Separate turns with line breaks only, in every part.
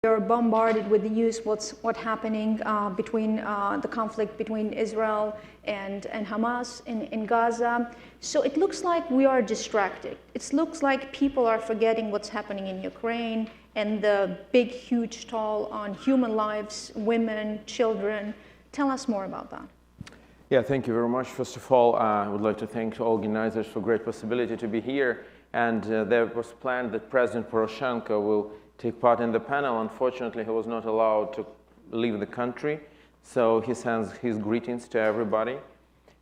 We're bombarded with the news, what's happening between the conflict between Israel and Hamas in Gaza. So it looks like we are distracted. It looks like people are forgetting what's happening in Ukraine and the big, huge toll on human lives, women, children. Tell us more about that.
Yeah, thank you very much. First of all, I would like to thank the organizers for great possibility to be here. And there was planned that President Poroshenko will take part in the panel. Unfortunately, he was not allowed to leave the country. So he sends his greetings to everybody.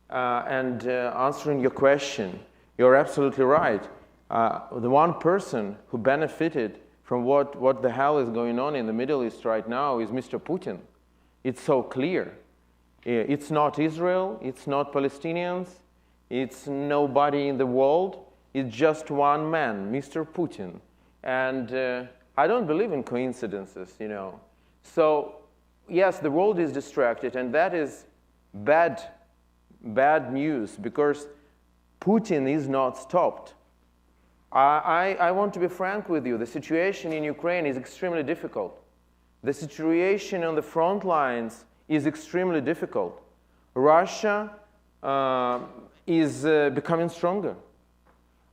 Answering your question, you're absolutely right. The one person who benefited from what the hell is going on in the Middle East right now is Mr. Putin. It's so clear. It's not Israel, it's not Palestinians, it's nobody in the world. It's just one man, Mr. Putin. And I don't believe in coincidences, you know. So, yes, the world is distracted, and that is bad news, because Putin is not stopped. I want to be frank with you. The situation in Ukraine is extremely difficult. The situation on the front lines is extremely difficult. Russia is becoming stronger.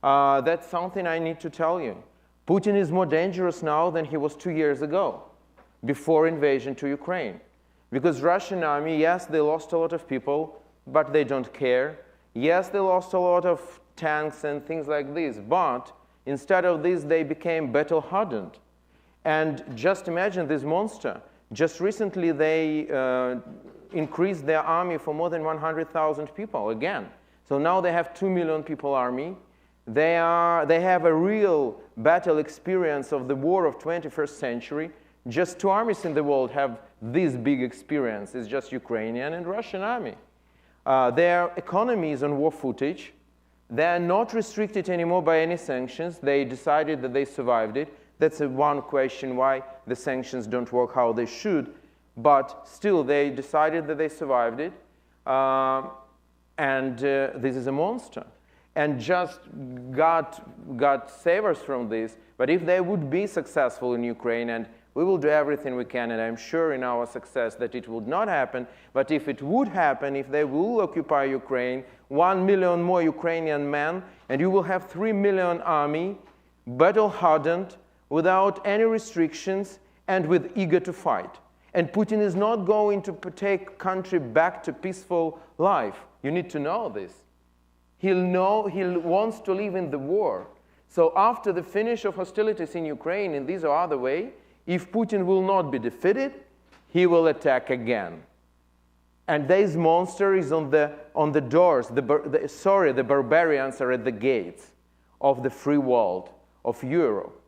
That's something I need to tell you. Putin is more dangerous now than he was 2 years ago, before invasion to Ukraine. Because Russian army, yes, they lost a lot of people, but they don't care. Yes, they lost a lot of tanks and things like this, but instead of this, they became battle-hardened. And just imagine this monster. Just recently, they increased their army for more than 100,000 people again. So now they have 2 million people army. They have a real battle experience of the war of 21st century. Just 2 armies in the world have this big experience. It's just Ukrainian and Russian army. Their economy is on war footage. They are not restricted anymore by any sanctions. They decided that they survived it. That's one question why the sanctions don't work how they should. But still, they decided that they survived it. This is a monster. And just God save us from this. But if they would be successful in Ukraine, and we will do everything we can, and I'm sure in our success that it would not happen, but if it would happen, if they will occupy Ukraine, 1 million more Ukrainian men, and you will have 3 million army, battle-hardened, without any restrictions, and with eager to fight. And Putin is not going to take country back to peaceful life. You need to know this. He wants to live in the war. So after the finish of hostilities in Ukraine in this or other way, if Putin will not be defeated, he will attack again. And this monster is on the doors. The barbarians are at the gates of the free world, of Europe.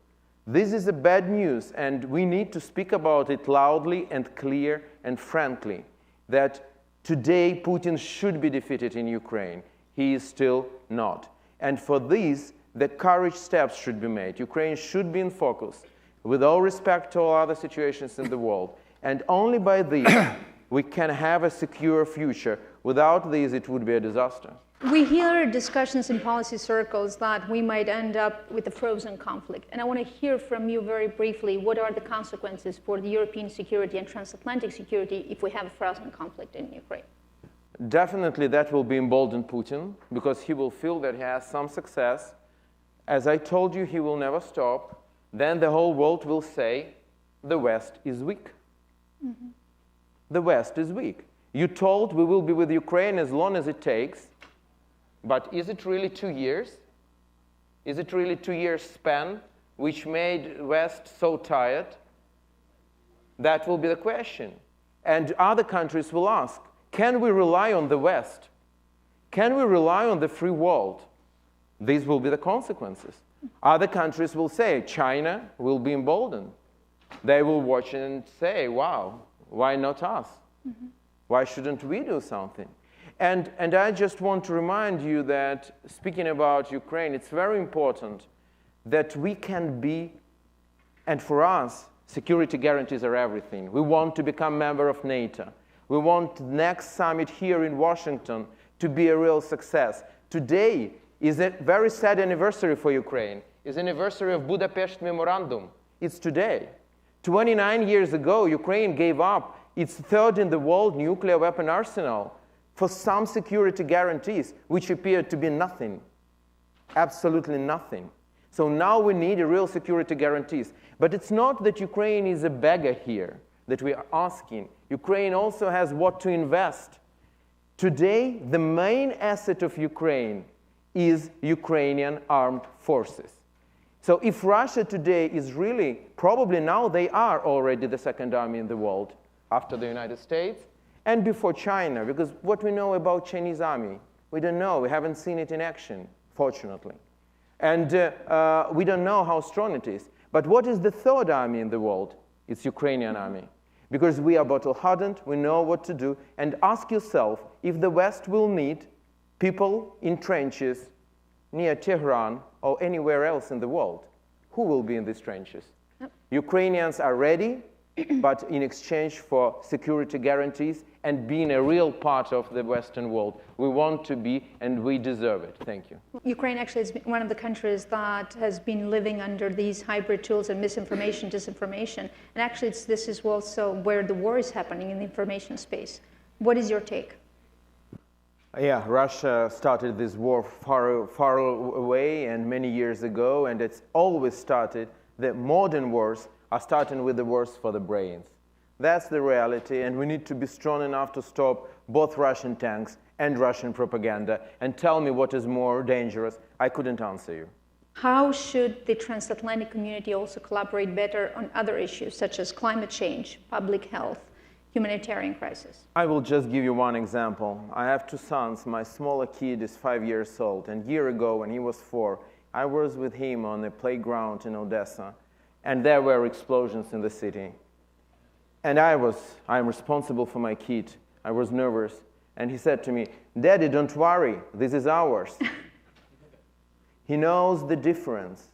This is a bad news, and we need to speak about it loudly and clear and frankly, that today Putin should be defeated in Ukraine. He is still not. And for this, the courage steps should be made. Ukraine should be in focus, with all respect to all other situations in the world. And only by this, we can have a secure future. Without this, it would be a disaster.
We hear discussions in policy circles that we might end up with a frozen conflict. And I want to hear from you very briefly, what are the consequences for the European security and transatlantic security if we have a frozen conflict in Ukraine?
Definitely that will be embolden Putin, because he will feel that he has some success. As I told you, he will never stop. Then the whole world will say, the West is weak. Mm-hmm. The West is weak. You told we will be with Ukraine as long as it takes, but is it really 2 years? Is it really 2 years span which made West so tired? That will be the question. And other countries will ask, can we rely on the West? Can we rely on the free world? These will be the consequences. Other countries will say, China will be emboldened. They will watch and say, wow, why not us? Mm-hmm. Why shouldn't we do something? And I just want to remind you that, speaking about Ukraine, it's very important that we can be, and for us, security guarantees are everything. We want to become member of NATO. We want the next summit here in Washington to be a real success. Today is a very sad anniversary for Ukraine. It's the anniversary of Budapest Memorandum. It's today. 29 years ago, Ukraine gave up its third in the world nuclear weapon arsenal for some security guarantees, which appeared to be nothing, absolutely nothing. So now we need real security guarantees. But it's not that Ukraine is a beggar here that we are asking. Ukraine also has what to invest. Today, the main asset of Ukraine is Ukrainian armed forces. So if Russia today is really, probably now they are already the second army in the world after the United States and before China, because what we know about Chinese army, we don't know, we haven't seen it in action, fortunately. And we don't know how strong it is. But what is the third army in the world? It's Ukrainian army. Because we are battle-hardened, we know what to do, and ask yourself if the West will need people in trenches near Tehran or anywhere else in the world. Who will be in these trenches? Yep. Ukrainians are ready, but in exchange for security guarantees and being a real part of the Western world. We want to be, and we deserve it. Thank you.
Ukraine actually is one of the countries that has been living under these hybrid tools and misinformation, disinformation. And actually, this is also where the war is happening, in the information space. What is your take?
Yeah, Russia started this war far away and many years ago, and it's always started. The modern wars are starting with the wars for the brains. That's the reality, and we need to be strong enough to stop both Russian tanks and Russian propaganda. And tell me what is more dangerous. I couldn't answer you.
How should the transatlantic community also collaborate better on other issues, such as climate change, public health, humanitarian crisis?
I will just give you one example. I have two sons. My smaller kid is 5 years old, and a year ago, when he was 4, I was with him on a playground in Odessa, and there were explosions in the city. And I'm responsible for my kid. I was nervous. And he said to me, "Daddy, don't worry, this is ours." He knows the difference.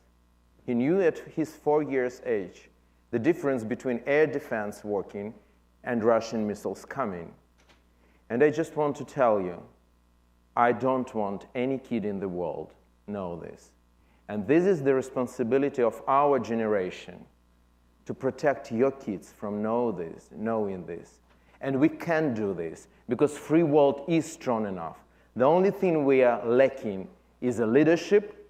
He knew at his 4 years age the difference between air defense working and Russian missiles coming. And I just want to tell you, I don't want any kid in the world know this. And this is the responsibility of our generation, to protect your kids from knowing this. And we can do this, because free world is strong enough. The only thing we are lacking is a leadership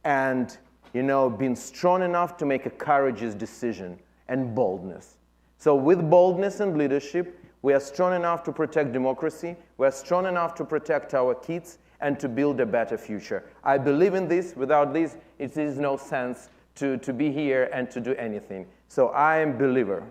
and, being strong enough to make a courageous decision and boldness. So with boldness and leadership, we are strong enough to protect democracy, we are strong enough to protect our kids and to build a better future. I believe in this. Without this, it is no sense to be here and to do anything. So I am a believer